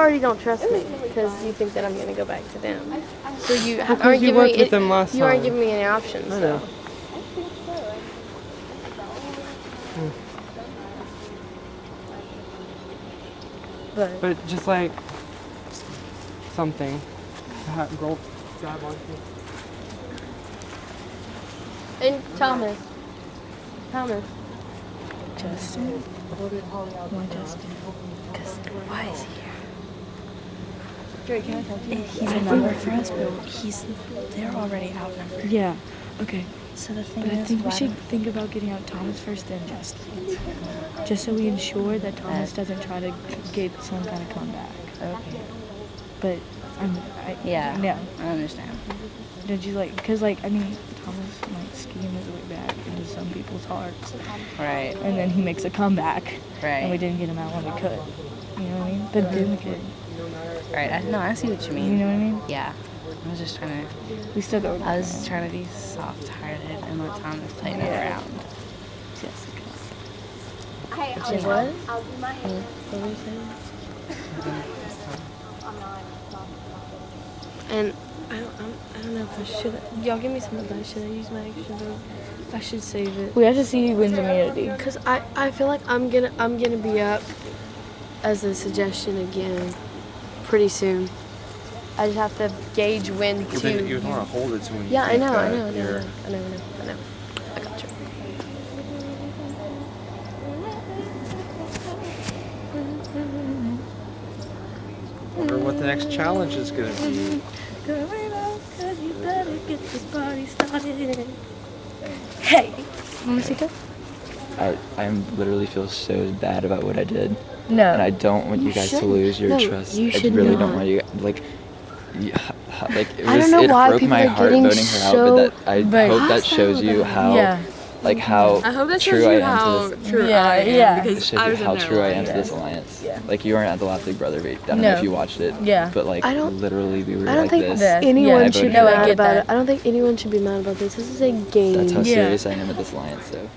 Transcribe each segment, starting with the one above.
already don't trust me because you think that I'm going to go back to them. So you Because aren't you giving worked me with them last you aren't time. giving me any options. I know. But just like something to have girl grab onto. And Thomas. Justin? Why Justin? Because why is he here? Drake, can I talk to you? He's a number for us, but they're already outnumbered. Yeah. Okay. So the thing is, I think we should think about getting out Thomas first, then Justin. Just so we ensure that Thomas doesn't try to get some kind of comeback. Okay. But Yeah. I understand. Did you because I mean, Thomas might scheme his way back into some people's hearts. Right. And then he makes a comeback. Right. And we didn't get him out when we could. You know what I mean? But then we could. Right. I see what you mean. You know what I mean? Yeah. I was just trying to. We still go. I was trying to be soft-hearted and let Thomas play it around. Jessica. What? I'll do my hair. What were you saying? And I don't know if I should. Y'all give me some advice. Should I use my extra vote? If I should save it. We have to see who wins immunity. Cause I feel like I'm gonna be up as a suggestion again pretty soon. I just have to gauge when to. You want to hold it to when you Yeah, I think know. that I you're- know. I got you. Wonder what the next challenge is going to be. Hey, Mamacita? I literally feel so bad about what I did. No. And I don't want you guys to lose your trust. You I should really not. don't want you it I don't know why broke people my are heart getting voting her out, but I hope that shows you how how I hope that true shows I you am how to this. true Yeah, I am yeah. It because shows I you was in how their true I life. am to this alliance. Yeah. Like you weren't at the last Big Brother vape. I don't No. know if you watched it. Yeah. But like I don't- literally we were I don't like think this. anyone Yeah, should be no, I mad get about that. it. I don't think anyone should be mad about this. This is a game. That's how Yeah. serious I am with this alliance. So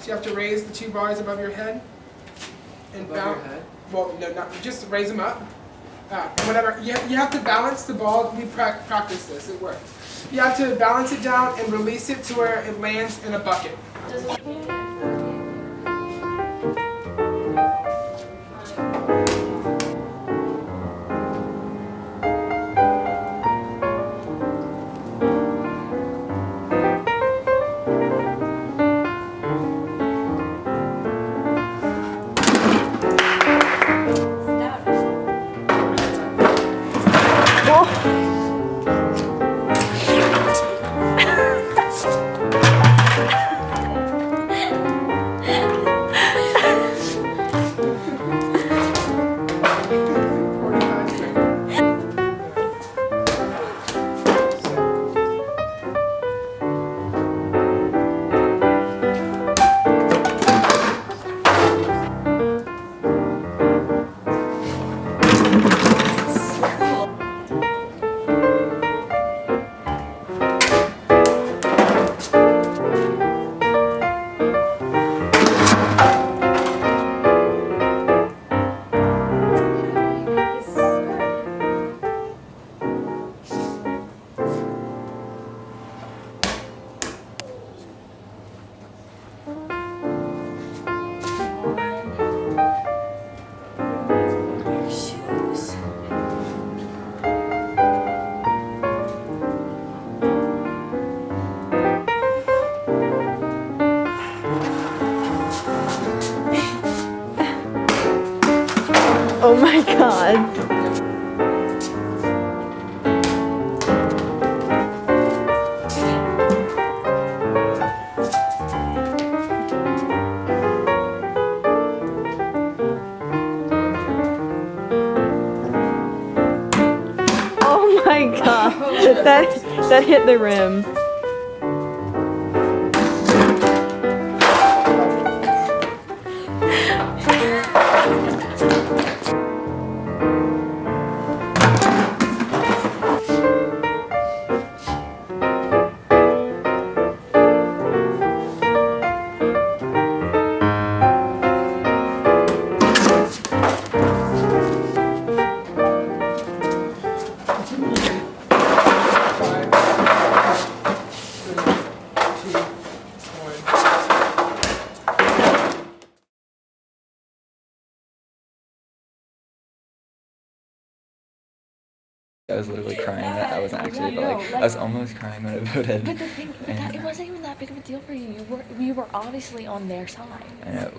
So you have to raise the two bars above your head and bounce. Well, no, not just raise them up. Whatever. You have to balance the ball. We practice this. It works. You have to balance it down and release it to where it lands in a bucket. Oh my god. Oh my god. That hit the rim. wasn't actually, Yeah, but no, I was almost crying when I voted. But the thing, it wasn't even that big of a deal for you. You were obviously on their side. I know.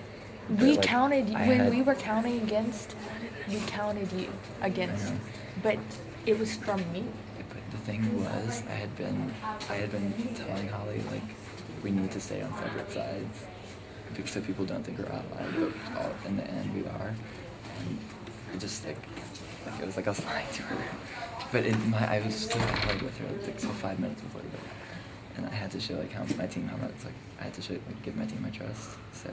We But, counted I when had- we were counting against. We counted you against, know. but it was from me. But the thing was, I had been telling Holly, like, we need to stay on separate sides, so people don't think we're allied, but in the end we are. And it just like it was like I was lying to her. But I was still annoyed with her like so 5 minutes before the vote, and I had to show like how my team, how much like I had to show like give my team my trust. So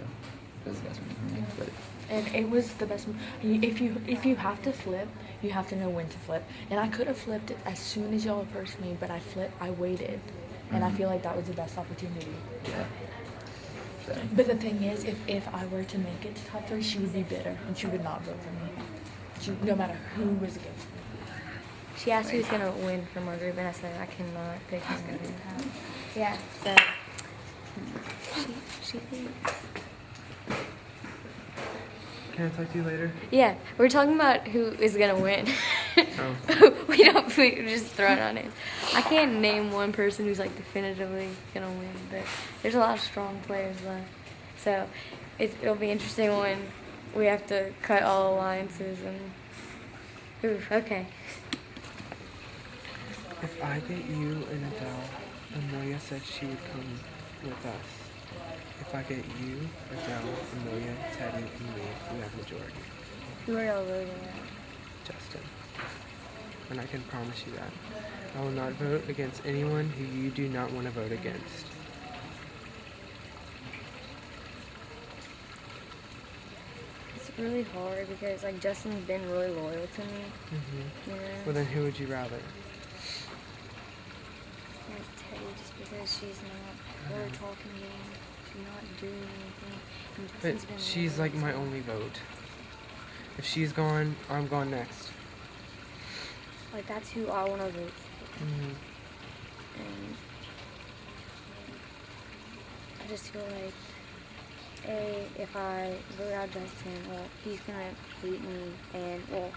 it was the best move for me. But And it was the best. If you have to flip, you have to know when to flip. And I could have flipped it as soon as y'all approached me, but I waited, and I feel like that was the best opportunity. yeah. So, But the thing is, if I were to make it to top 3, she would be bitter and she would not vote for me. No matter who was against me. She asked who's gonna win from our group, and I said I cannot pick who's gonna win. Yeah, so she thinks. Can I talk to you later? Yeah, we're talking about who is gonna win. Oh. we just throwing out names. I can't name one person who's like definitively gonna win, but there's a lot of strong players left. So it'll be interesting when we have to cut all alliances and. Oof, okay. If I get you and Adele, Amelia said she would come with us. If I get you, Adele, Amelia, Teddy, and me, we have majority. Who are y'all voting at? Justin. And I can promise you that. I will not vote against anyone who you do not want to vote against. It's really hard because like Justin's been really loyal to me. Mm-hmm. You know? Well, then who would you rather? Like Teddy, just because she's not really talking to me, she's not doing anything. And But Justin's been she's loyal like to my me. only vote. If she's gone, I'm gone next. Like that's who I want to vote for. Mm-hmm. And I just feel like, if I vote out Justin, well, he's gonna hate me, and well,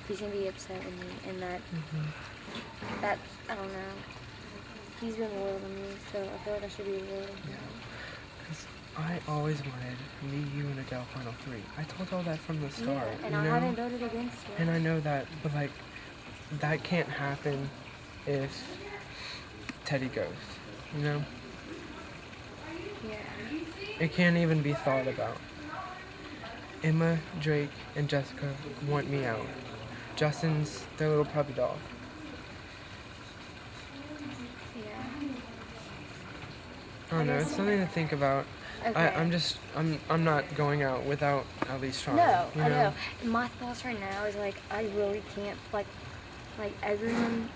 he's gonna be upset with me, and that I don't know. He's been loyal to me, so I feel like I should be loyal to him. Because I always wanted me, you, and Adele final 3. I told all that from the start. Yeah, and you I know? haven't voted against you. And I know that, but like, that can't happen if Teddy goes, you know? Yeah. It can't even be thought about. Emma, Drake, and Jessica want me out. Justin's their little puppy dog. Yeah. I don't know, it's something to think about. Okay. I'm not going out without at least trying. No, you I know. My thoughts right now is like I really can't like everyone.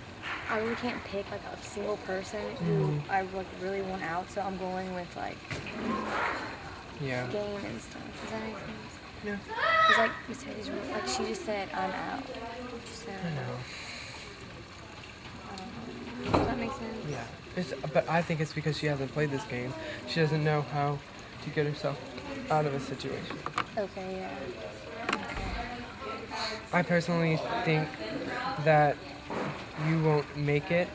I really can't pick like a single person who I like really want out. So I'm going with like Yeah. game and stuff. Does that make sense? Yeah. Cause like Miss Teddy's really, like she just said I'm out. So I know. does that make sense? Yeah. But I think it's because she hasn't played this game. She doesn't know how to get herself out of a situation. Okay. Yeah. I personally think that you won't make it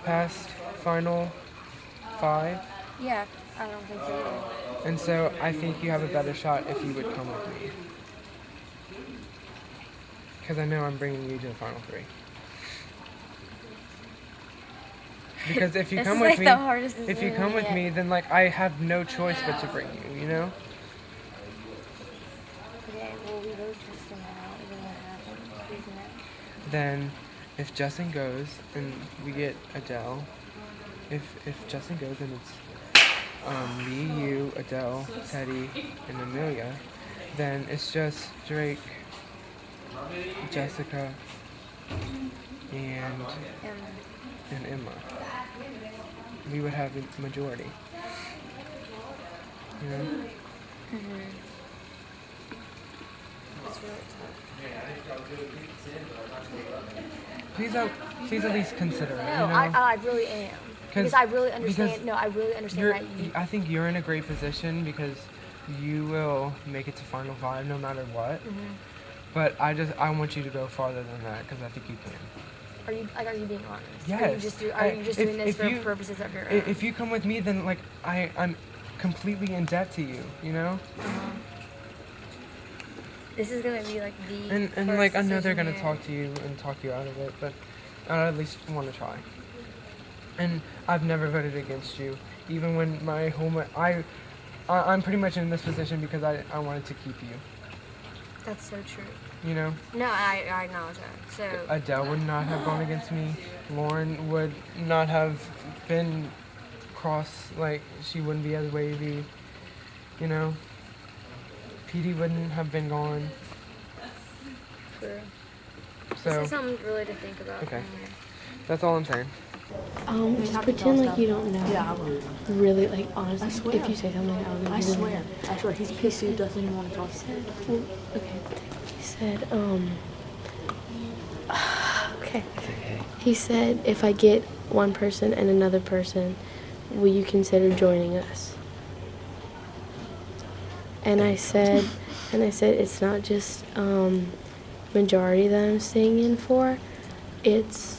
past final 5. Yeah. I don't think so either. And so I think you have a better shot if you would come with me. Because I know I'm bringing you to the final 3. Because if you This come is with like me, the hardest if you decision come with yet. me, then like I have no choice but to bring you, you know? Okay. Well, we vote Justin out, and then what happens? Who's next? Then if Justin goes and we get Adele, if Justin goes and it's me, you, Adele, Teddy, and Amelia, then it's just Drake, Jessica, and Emma. We would have the majority. You know? It's really tough. Please at least consider it. No, you know? I really am. Because I really understand. because No, I really understand that. I think you're in a great position because you will make it to Final 5 no matter what. But I want you to go farther than that because I think you can. Are you being honest? Yes. Are you just doing this for purposes of your own? If you come with me, then like I'm completely in debt to you. You know. This is gonna be like the. And like I know they're gonna talk to you and talk you out of it, but I at least want to try. And I've never voted against you, even when I'm pretty much in this position because I wanted to keep you. That's so true. You know? No, I acknowledge that. So Adele would not have gone against me. Lauren would not have been like she wouldn't be as wavy. You know? Petey wouldn't have been gone. True. So this is something really to think about. Okay. That's all I'm saying. Just pretend like you don't know. Yeah, I will. Really, like honestly, I swear. if you say something, I swear. He's pissed. He doesn't even want to talk to me. Well, okay. He said, okay. He said, if I get one person and another person, will you consider joining us? And I said, it's not just majority that I'm staying in for. It's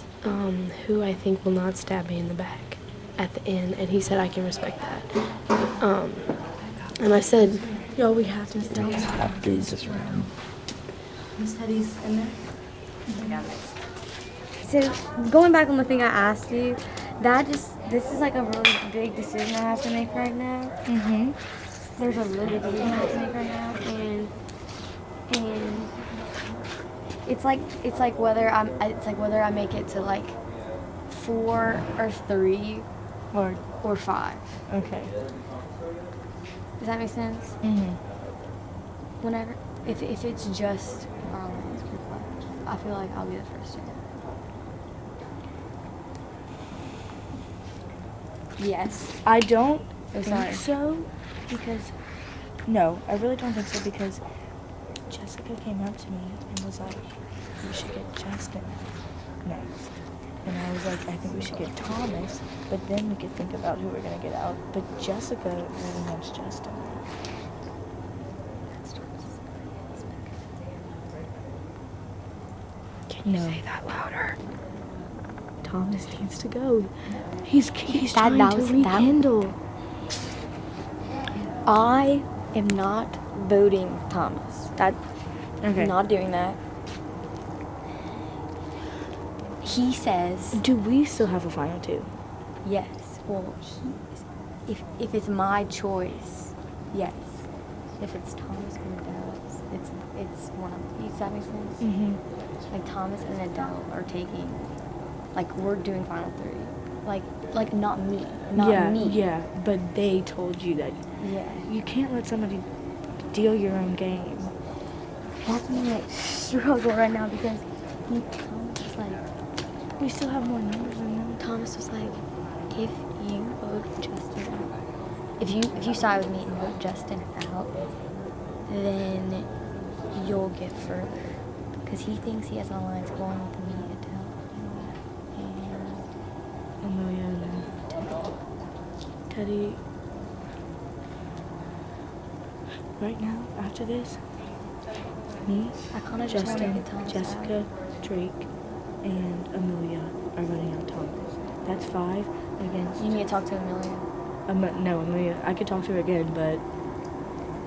who I think will not stab me in the back at the end. And he said I can respect that. And I said, Yo, we have to stop. After this round. Miss Teddy's in there. So going back on the thing I asked you, this is like a really big decision I have to make right now. Mm-hmm. There's a really big decision I have to make right now, and it's like whether I make it to like 4 or 3 or 5. Okay. Does that make sense? Mm-hmm. Whenever if it's just Arlen's group, I feel like I'll be the first to go. Yes. I don't I'm think sorry. so because no, I really don't think so because Jessica came up to me and was like, "We should get Justin next," and I was like, "I think we should get Thomas, but then we could think about who we're gonna get out." But Jessica really wants Justin. can you say that louder? Thomas needs to go. He's trying to rekindle. I am not voting Thomas. I'm not doing that. He says, Do we still have a final 2? yes. Well, if it's my choice, yes. If it's Thomas and Adele's, it's one of them. Does that make sense? Mm-hmm. Like Thomas and Adele are taking, like we're doing final 3. Like not me. Not me. Yeah, but they told you that. Yeah. You can't let somebody deal your own game. That's me like struggle right now because Thomas was like, We still have more numbers than them. Thomas was like, if you vote Justin out, if you side with me and vote Justin out, then you'll get further. Because he thinks he has an alliance going with me, Adele, and Amelia and Teddy. Right now, after this, me, I kind of just want to Justin, get Thomas Jessica, out. Drake, and Amelia are running out Thomas. That's 5 against. You need to talk to Amelia. No, Amelia. I could talk to her again, but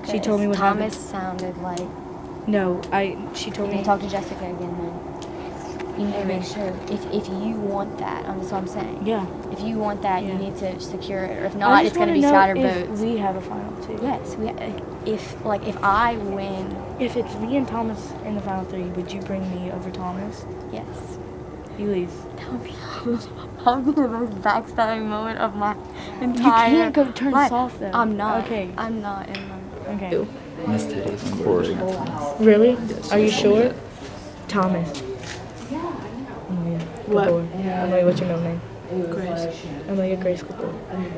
she Because told me what Thomas happened. sounded like. No, she You told need me. to talk to Jessica again then. You need to make sure. If you want that, that's what I'm saying. Yeah. If you want that, Yeah. you need to secure it. Or if I not, just it's going to wanna be know scattered if votes. we have a final 2. Yes, if I win, If it's me and Thomas in the final 3, would you bring me over Thomas? yes. Elise. That would be the most backstabbing moment of my entire You can't go turn life. soft though. I'm not. Okay. I'm not in my. Okay. Miss Teddy's on board. Really? Are you sure? Thomas. Amelia. What? Gabor. Amelia, what's your middle name? Grace. Amelia Grace Gabor.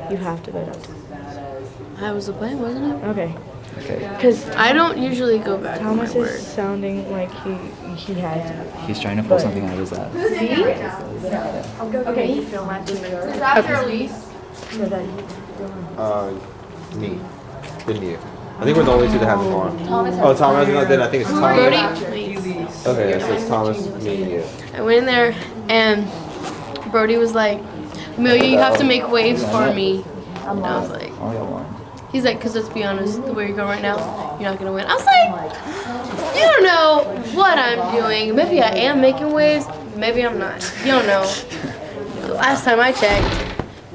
You have to vote out Thomas. That was the plan, wasn't it? Okay. Okay. Because I don't usually go back on Thomas my is word. sounding like he had to. He's trying to pull something out of his ass. Okay. After Elise. Me. Then you. I think we're the only two that have the farm. Oh, Thomas, no, then I think it's Thomas. Brody. Okay, so it's Thomas, me, and you. I went in there and Brody was like, Amelia, you have to make waves for me. And I was like, he's like, because let's be honest, the way you're going right now, you're not going to win. I was like, you don't know what I'm doing. Maybe I am making waves. Maybe I'm not. You don't know. The last time I checked,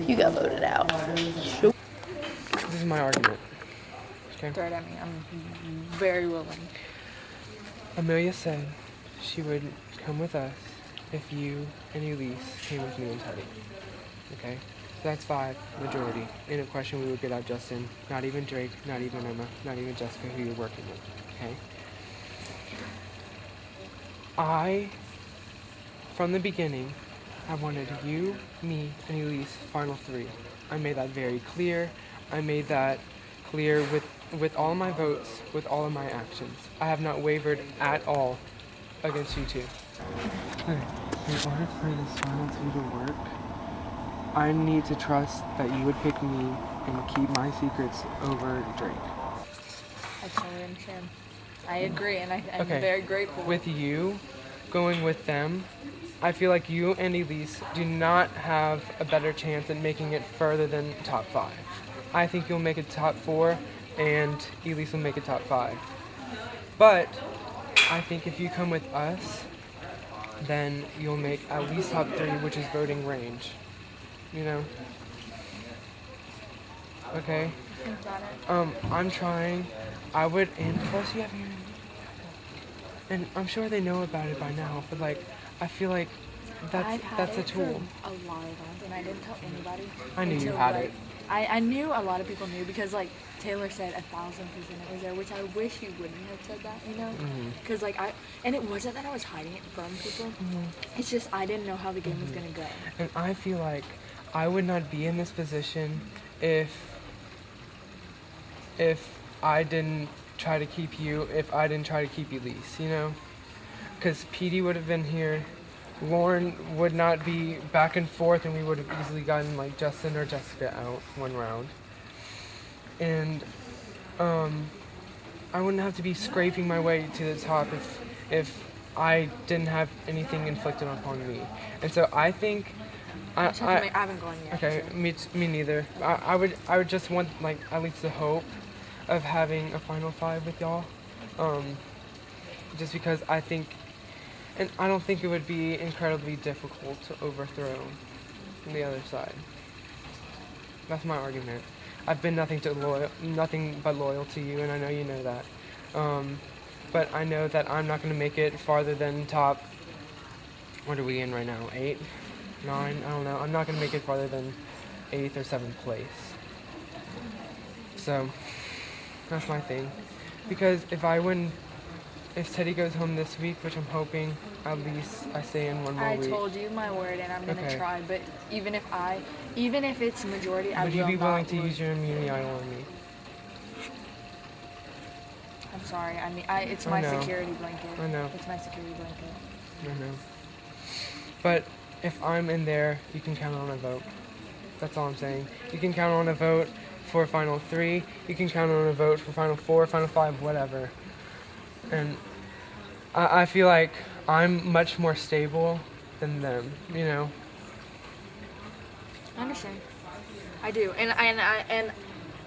you got voted out. This is my argument. Okay. Throw it at me. I'm very willing. Amelia said she would come with us if you and Elise came with me and Teddy. Okay? So that's 5, majority. In a question, we would get out Justin, not even Drake, not even Emma, not even Jessica, who you're working with. Okay? From the beginning, I wanted you, me, and Elise final 3. I made that very clear. I made that clear with all my votes, with all of my actions. I have not wavered at all against you two. Okay, in order for this final 2 to work, I need to trust that you would pick me and keep my secrets over Drake. I totally understand. I agree, and I'm Okay. very grateful. With you going with them, I feel like you and Elise do not have a better chance at making it further than top 5. I think you'll make it top 4, and Elise will make it top 5. But I think if you come with us, then you'll make at least top 3, which is voting range. You know? Okay? I'm trying. I would, and plus you have your, and I'm sure they know about it by now, but like, I feel like that's a tool. For a lot of months, and I didn't tell anybody. I knew you until, had like, it. I knew a lot of people knew because like Taylor said 1,000% it was there, which I wish he wouldn't have said that, you know? Because like and it wasn't that I was hiding it from people. It's just I didn't know how the game was gonna go. And I feel like I would not be in this position if I didn't try to keep you, if I didn't try to keep Elise, you know? Because PD would have been here, Lauren would not be back and forth, and we would have easily gotten like Justin or Jessica out 1 round. And I wouldn't have to be scraping my way to the top if I didn't have anything inflicted upon me. And so I think I haven't gone yet. Okay, me neither. I would just want like at least the hope of having a final 5 with y'all. Just because I think, and I don't think it would be incredibly difficult to overthrow the other side. That's my argument. I've been nothing but loyal to you, and I know you know that. But I know that I'm not going to make it farther than top. What are we in right now? 8, 9? I don't know. I'm not going to make it farther than 8th or 7th place. So that's my thing. Because if Teddy goes home this week, which I'm hoping, at least I stay in 1 more week. I told you my word, and I'm gonna try. But even if it's majority, I will not. Would you be willing to use your immunity idol on me? I'm sorry. I mean, it's my security blanket. I know. It's my security blanket. I know. But if I'm in there, you can count on a vote. That's all I'm saying. You can count on a vote for final 3. You can count on a vote for final 4, final 5, whatever. And I feel like I'm much more stable than them, you know? I understand. I do. And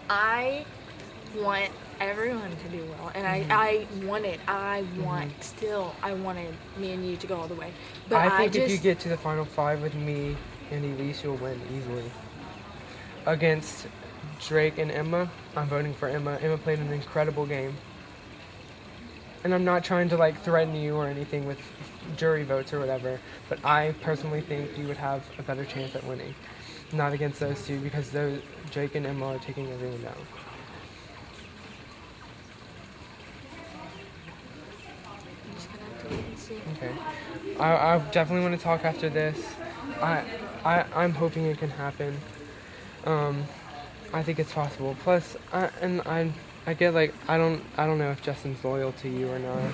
I want everyone to do well. And I wanted me and you to go all the way. But I think if you get to the final 5 with me and Elise, you'll win easily. Against Drake and Emma, I'm voting for Emma. Emma played an incredible game. And I'm not trying to like threaten you or anything with jury votes or whatever, but I personally think you would have a better chance at winning. Not against those two, because Drake and Emma are taking everyone down. Okay. I definitely want to talk after this. I'm hoping it can happen. I think it's possible. Plus, I get like I don't know if Justin's loyal to you or not,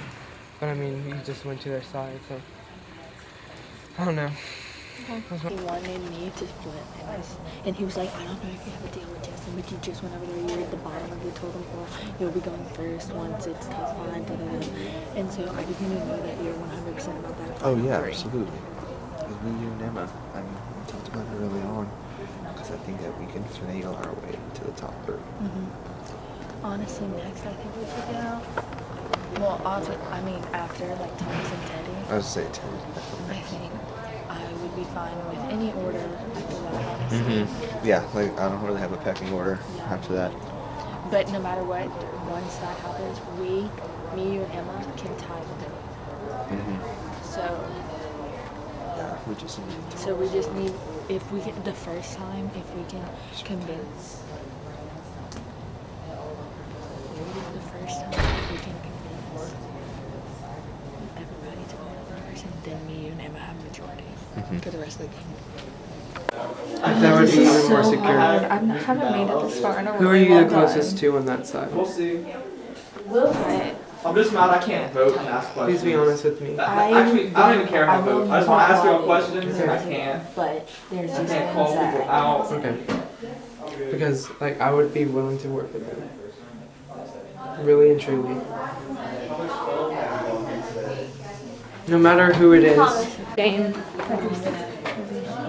but I mean you just went to their side, so I don't know. He wanted me to split and he was like, I don't know if you have a deal with Justin, but you just went over there, you're at the bottom of the totem pole, you'll be going first once it's top 5, da da da. And so I just need to know that you're 100% about that. Oh yeah, absolutely. Because me, you, and Emma, I mean, we talked about it early on. Because I think that we can finagle our way to the top 3. Honestly, next I think we should get out. Well, after like Thomas and Teddy. I would say 10. I think I would be fine with any order after that, honestly. Yeah, like I don't really have a pecking order after that. But no matter what, once that happens, me, you, and Emma can tie them. So. Yeah, we just need to. So we just need, if we can, the first time, if we can convince. The first time, if we can convince everybody to go to the person, then me, you, and Emma have majority for the rest of the game. That would be even more secure. I haven't made it this far in a Who are you the closest to on that side? We'll see. But I'm just mad I can't vote and ask questions. Please be honest with me. Actually, I don't even care if I vote. I just want to ask you all questions and I can't. But there's just I can't call people out. Okay. Because, like, I would be willing to work with them. Really and truly. No matter who it is. Game.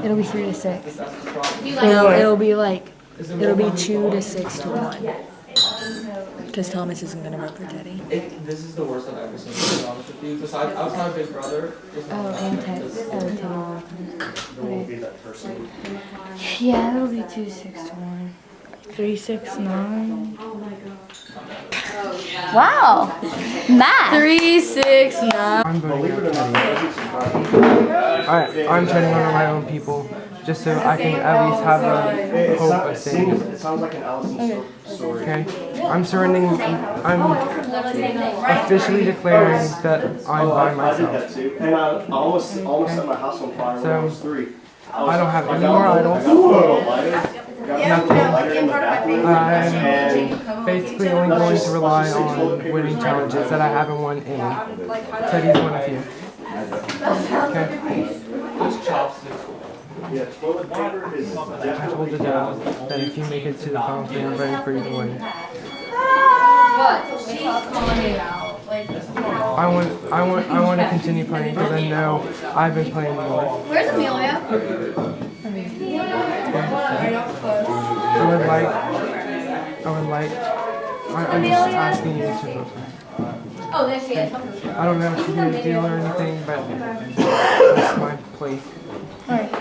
it'll be 3 to 6. No, it'll be 2 to 6 to 1. Because Thomas isn't gonna vote for Teddy. This is the worst I've ever seen, to be honest with you. Besides, I was my big brother. Oh, and Ted. Okay. Yeah, it'll be 2, 6 to 1. 3, 6, 9. Wow. Math. 3, 6, 9. I'm voting for Teddy. I'm turning on my own people, just so I can at least have a hope of saving. It sounds like an Allison story. Okay? I'm surrendering. I'm officially declaring that I'm by myself. And I almost set my house on fire when I was 3. I don't have any more idols. Nothing. I'm basically only going to rely on winning challenges that I haven't won in. Teddy's one of you. Okay? I told the dad that if you make it to the final 3, I'm ready for you to win. I want to continue playing because I know I've been playing more. Where's Amelia? I'm just asking you to vote. Oh, there she is. I don't know if she's made a deal or anything, but that's my plea. Alright.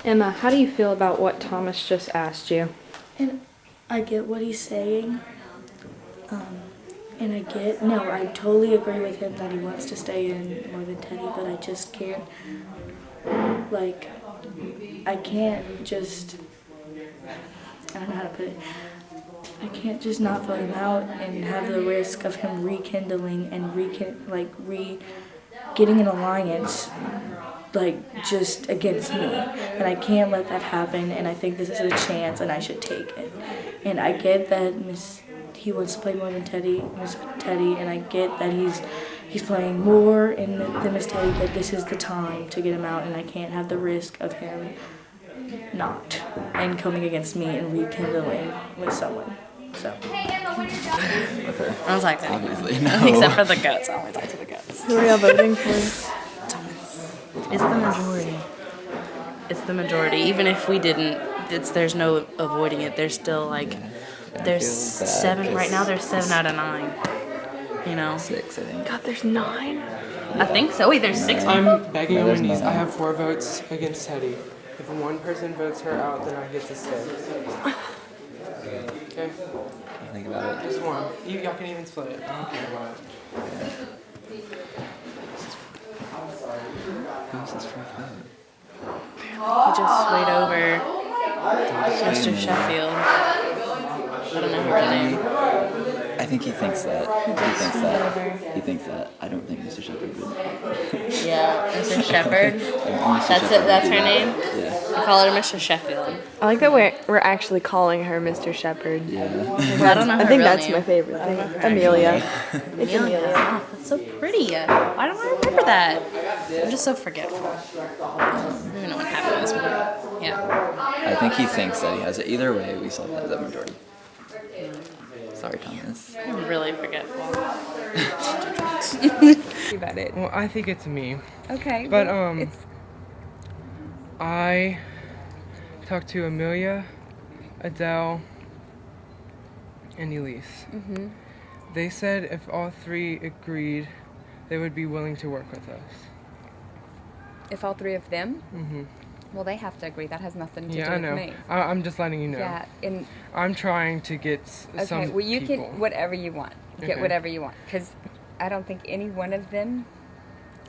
Emma, how do you feel about what Thomas just asked you? And I get what he's saying. And I totally agree with him that he wants to stay in more than Teddy, but I just can't, I can't just, I don't know how to put it. I can't just not vote him out and have the risk of him rekindling and getting an alliance, just against me. And I can't let that happen, and I think this is a chance and I should take it. And I get that he wants to play more than Miss Teddy, and I get that he's playing more than Miss Teddy, but this is the time to get him out, and I can't have the risk of him not and coming against me and rekindling with someone. So. I was like, obviously no. Except for the goats. I always like to the goats. Who are y'all voting for? It's the majority. It's the majority. Even if we didn't, there's no avoiding it. There's still there's 7 right now. There's 7 out of 9. You know. 6, I think. God, there's 9? I think so. Wait, there's 6 people. I'm begging on my knees. I have 4 votes against Teddy. If one person votes her out, then I get to stay. Okay? Think about it. Just one. Y'all can even split it. I don't care about it. Who's this for a He just swayed over Mr. Sheffield. I don't know her name. I think he thinks that. He thinks that. I don't think Mr. Shepard would. Yeah, Mr. Shepard. That's it. That's her name. Yeah. I call her Mr. Sheffield. I like that we're actually calling her Mr. Shepard. Yeah. I don't know her I think real that's name. my favorite thing. I don't know her Amelia. It's Amelia. Amelia. Oh, that's so pretty. Why don't I remember that? I'm just so forgetful. Who no one having this one. Yeah. I think he thinks that he has it. Either way, we still have the majority. Sorry, Thomas. I'm really forgetful. About it. Well, I think it's me. Okay. But well, I talked to Amelia, Adele, and Elise. Mhm. They said if all three agreed, they would be willing to work with us. If all three of them, Mhm. well, they have to agree. That has nothing to Yeah, do I with know. me. I'm just letting you know. Yeah, and I'm trying to get okay. some Well, you people. can whatever you want. Get Okay. whatever you want, because I don't think any one of them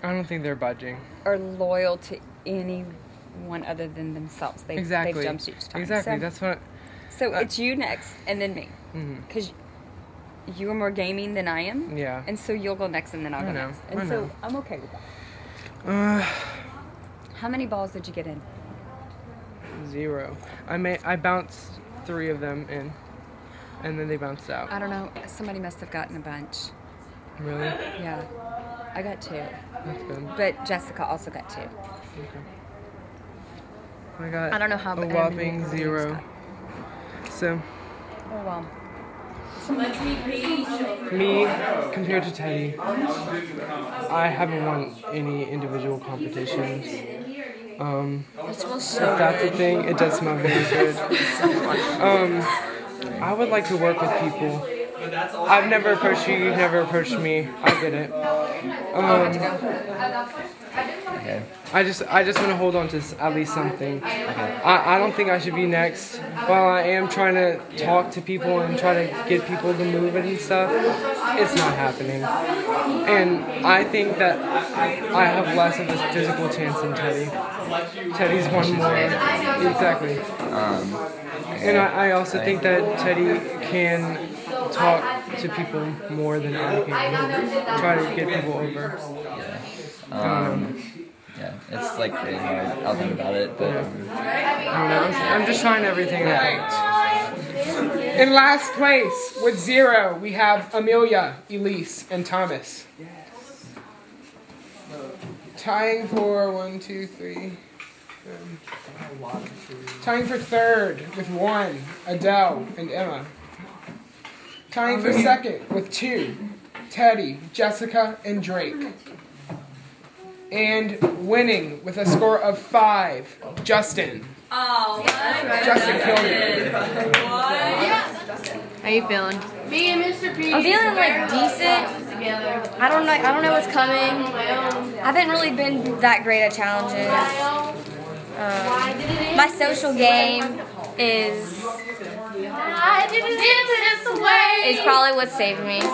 I don't think they're budging. are loyal to anyone other than themselves. Exactly. They've jumped each time. Exactly. So, That's what. so it's you next, and then me, Mhm. because you are more gaming than I am. Yeah. And so you'll go next, and then I'll I go know, next. I And so know. I'm okay with that. Uh, How many balls did you get in? 0. I bounced 3 of them in, and then they bounced out. I don't know. Somebody must have gotten a bunch. Really? Yeah. I got 2. That's good. But Jessica also got 2. Okay. I got I don't know how a many whopping everybody 0. got. So, Oh, well. me compared to Teddy, I haven't won any individual competitions. It smells If so that's a good. thing, it does smell very good. I would like to work with people. I've never approached you, you've never approached me. I get it. Okay. I just want to hold on to at least something. I don't think I should be next. While I am trying to talk to people and try to get people to move it and stuff, it's not happening. And I think that I have less of a physical chance than Teddy. Teddy's one more. Exactly. And I also think that Teddy can talk to people more than I can. Try to get people over. Yeah, it's like really hard. I'll think about it, but I'm just trying everything out. In last place with 0, we have Amelia, Elise, and Thomas. Tying for 1, 2, 3. Tying for third with 1, Adele and Emma. Tying for second with 2, Teddy, Jessica, and Drake. And winning with a score of 5, Justin. Oh, Justin killed it. How you feeling? Me and Mr. P. I'm feeling like decent. I don't know what's coming. I haven't really been that great at challenges. My social game is probably what saved me. So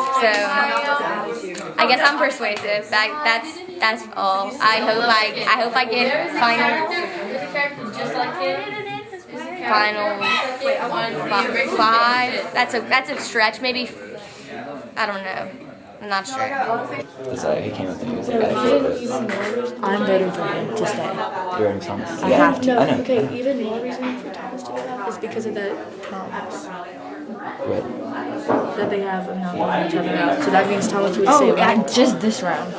I guess I'm persuasive. That's all. I hope I get final 5. That's a stretch. Maybe I don't know. I'm not sure. sorry, he came up to me. He was like, I feel this. I'm voting for him to stay. You're in Thomas. I have to. I know. Okay, even more reason for Thomas to get out is because of the Thomas What? that they have of not voting each other out. So that means Thomas would stay. Oh, yeah, just this round.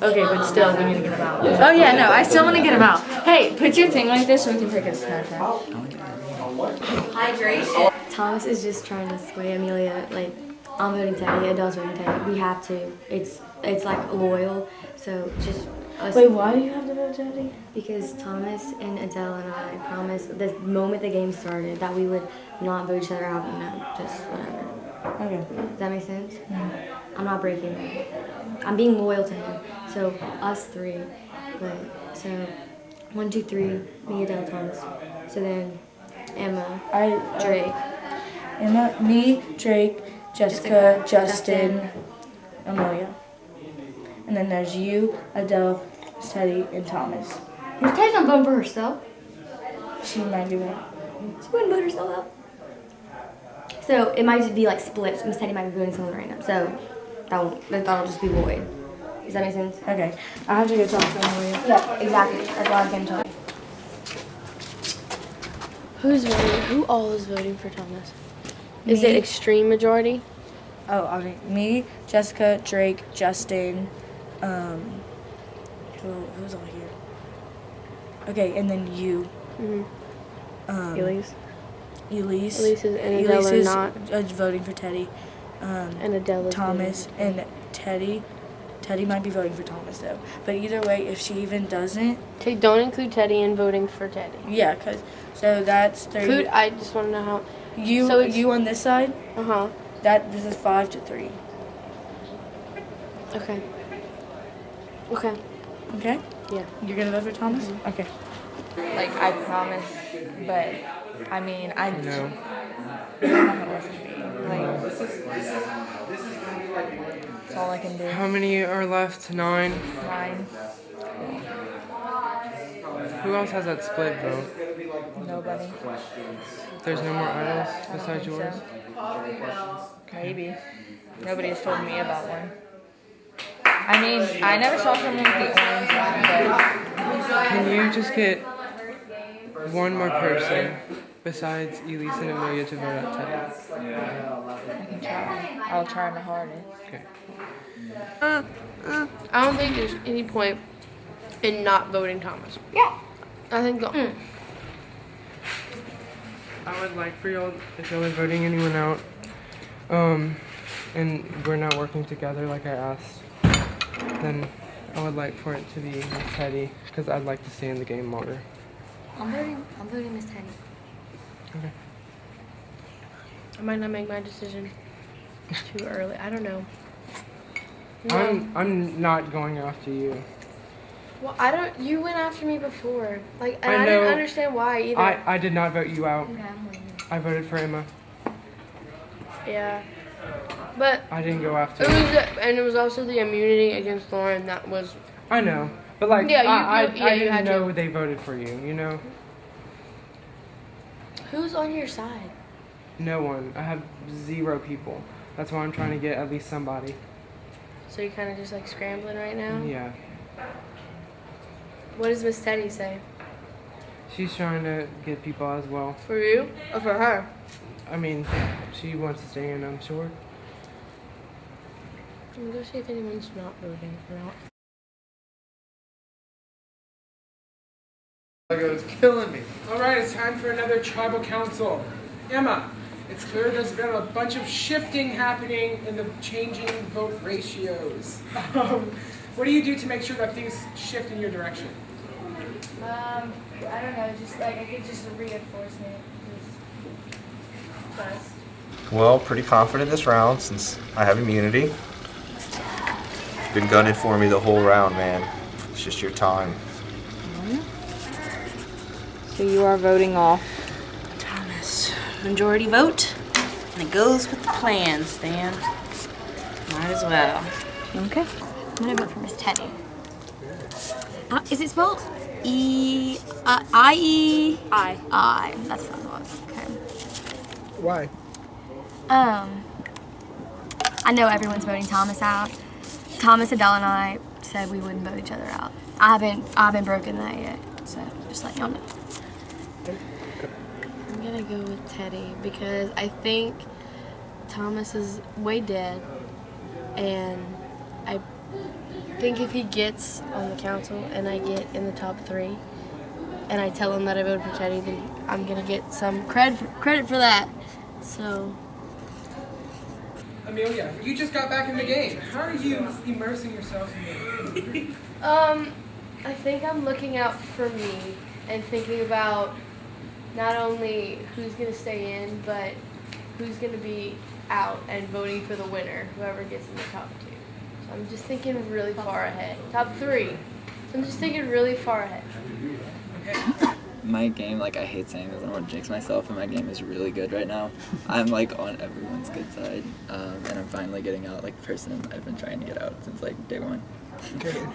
Okay, but still, we need to get him out. Oh yeah, no, I still want to get him out. Hey, put your thing like this so we can take a snapshot. Hydration. Thomas is just trying to sway Amelia. Like, I'm voting Teddy. Adele's voting Teddy. We have to. It's like loyal. So just us. Wait, why do you have to vote Teddy? Because Thomas and Adele and I promised the moment the game started that we would not vote each other out. No, just whatever. Okay. Does that make sense? I'm not breaking it. I'm being loyal to him. So us 3. But so 1, 2, 3. Me, Adele, Thomas. So then Emma, Drake. Emma, me, Drake, Jessica, Justin, Amelia. And then there's you, Adele, Teddy, and Thomas. If Teddy's not voting for herself, She might do that. she wouldn't vote herself out. So it might just be like split. Miss Teddy might be voting someone random. So that'll just be void. Does that make sense? Okay. I have to go talk to Amelia. Yeah, exactly. That's why I was going to tell you. Who's voting? Who all is voting for Thomas? Is it extreme majority? Oh, I mean, me, Jessica, Drake, Justin, who's all here? Okay, and then you. Elise. Elise. Elise and Adele Elise are is not. voting for Teddy. And Adele is Thomas voting for and Teddy. Teddy might be voting for Thomas though. But either way, if she even doesn't. Don't include Teddy in voting for Teddy. Yeah, so that's 30. I just want to know how. You on this side? This is 5-3. Okay. Okay. Okay? Yeah. You're gonna vote for Thomas? Okay. Like, I promise, but, I mean, I... No. You're not gonna listen to me. Like, that's all I can do. How many are left? 9? 9. Who else has that split vote? Nobody. There's no more idols besides think yours? so. Maybe. Nobody's told me about one. I mean, I never saw someone with the orange one, but... Can you just get one more person besides Elise and Amelia to vote out Teddy? I can try. I'll try my hardest. Okay. I don't think there's any point in not voting Thomas. Yeah. I think so. I would like for y'all, if y'all are voting anyone out, and we're not working together like I asked, then I would like for it to be Miss Teddy, because I'd like to stay in the game longer. I'm voting Miss Teddy. Okay. I might not make my decision too early. I don't know. I'm not going after you. Well, you went after me before. Like, and I I know. didn't understand why either. I did not vote you out. I voted for Emma. Yeah. But I didn't go after it you. was, and it was also the immunity against Lauren that was. I know. But like, Yeah, I you didn't had know to. they voted for you, you know? Who's on your side? No one. I have 0 people. That's why I'm trying to get at least somebody. So you're kind of just like scrambling right now? Yeah. What does Miss Teddy say? She's trying to get people as well. For you or for her? I mean, she wants to stay in, I'm sure. I'm gonna go see if anyone's not voting or not. It's killing me. All right, it's time for another tribal council. Emma, it's clear there's been a bunch of shifting happening in the changing vote ratios. What do you do to make sure that things shift in your direction? I don't know, just like I could just reinforcement. Trust. Well, pretty confident this round since I have immunity. Been gunning for me the whole round, man. It's just your time. So you are voting off. Thomas. Majority vote. And it goes with the plan, Stan. Might as well. Okay. I'm gonna vote for Miss Teddy. Is it spelled I-E? I. That's what it was. Okay. Why? I know everyone's voting Thomas out. Thomas, Adele, and I said we wouldn't vote each other out. I haven't broken that yet, so just letting y'all know. I'm gonna go with Teddy because I think Thomas is way dead, and I think if he gets on the council and I get in the top 3, and I tell him that I voted for Teddy, then I'm gonna get some credit for that. So. Amelia, you just got back in the game. How are you immersing yourself in the game? I think I'm looking out for me and thinking about not only who's going to stay in, but who's going to be out and voting for the winner, whoever gets in the top 2. So I'm just thinking really far ahead. Top 3. So I'm just thinking really far ahead. My game, like, I hate saying this, I don't want to jinx myself, but my game is really good right now. I'm, like, on everyone's good side, and I'm finally getting out, like, the person I've been trying to get out since, like, day 1.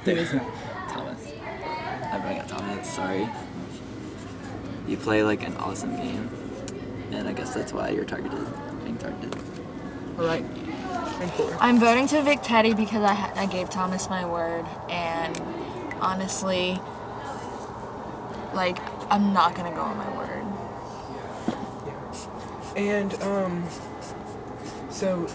Who is that? Thomas. I'm going out Thomas, sorry. You play, like, an awesome game, and I guess that's why you're being targeted. All right. I'm voting to evict Teddy because I gave Thomas my word, and honestly, like, I'm not gonna go on my word. And so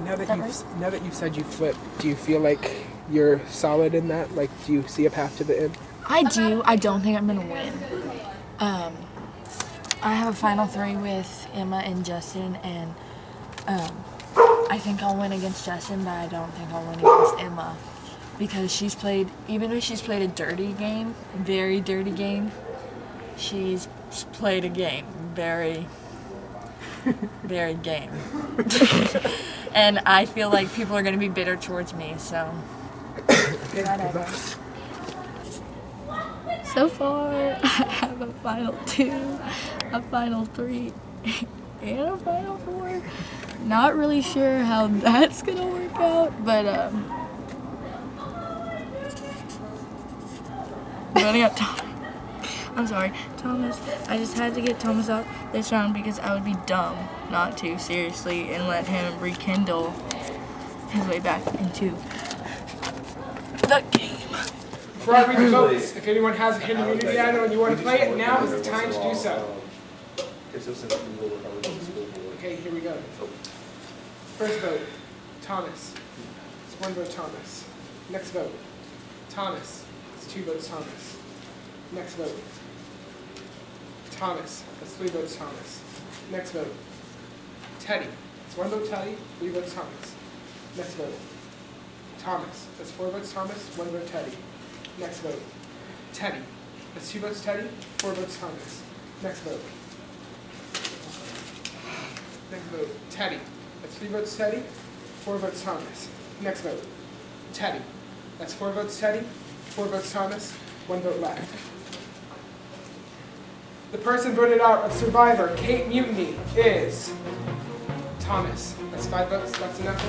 now that you've said you flipped, do you feel like you're solid in that? Like, do you see a path to the end? I do. I don't think I'm gonna win. I have a final 3 with Emma and Justin, and I think I'll win against Justin, but I don't think I'll win against Emma because even though she's played a dirty game, very dirty game, she's played a game, very, very game. And I feel like people are gonna be bitter towards me, so whatever. So far, I have a final 2, a final 3, and a final 4. Not really sure how that's gonna work out, but running out Thomas. I just had to get Thomas out this round because I would be dumb not to, seriously, and let him rekindle his way back into the game. Before I read the votes, if anyone has a hidden immunity item and you want to play it, now is the time to do so. Okay, here we go. First vote, Thomas. It's 1 vote, Thomas. Next vote, Thomas. It's 2 votes, Thomas. Next vote, Thomas. That's 3 votes, Thomas. Next vote, Teddy. It's 1 vote, Teddy. 3 votes, Thomas. Next vote, Thomas. That's 4 votes, Thomas. 1 vote, Teddy. Next vote, Teddy. That's 2 votes, Teddy. 4 votes, Thomas. Next vote. Next vote, Teddy. That's 3 votes, Teddy. 4 votes, Thomas. Next vote, Teddy. That's 4 votes, Teddy. 4 votes, Thomas. 1 vote left. The person voted out of Survivor, Kate Mutiny, is Thomas. That's 5 votes. That's enough.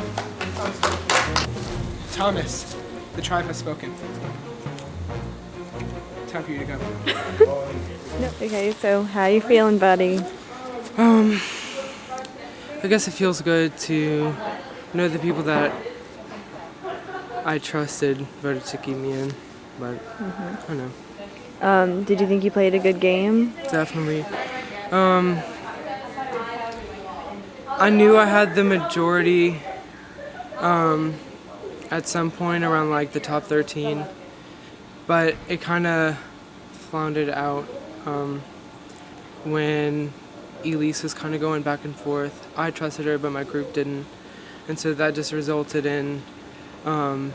Thomas, the tribe has spoken. Time for you to go. Okay, so how you feeling, buddy? I guess it feels good to know the people that I trusted voted to keep me in, but I don't know. Did you think you played a good game? Definitely. I knew I had the majority at some point around like the top 13, but it kind of floundered out when Elise was kind of going back and forth. I trusted her, but my group didn't, and so that just resulted in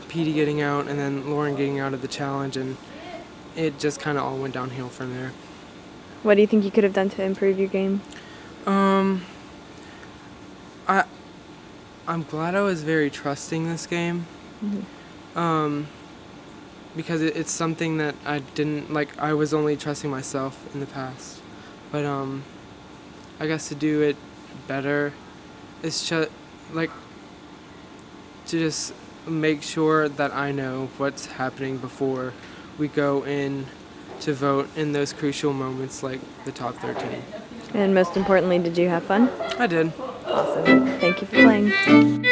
Petey getting out and then Lauren getting out of the challenge, and it just kind of all went downhill from there. What do you think you could have done to improve your game? I'm glad I was very trusting this game. Because it's something that I didn't, like, I was only trusting myself in the past. But I guess to do it better, it's just, like, to just make sure that I know what's happening before we go in to vote in those crucial moments like the top 13. And most importantly, did you have fun? I did. Awesome. Thank you for playing.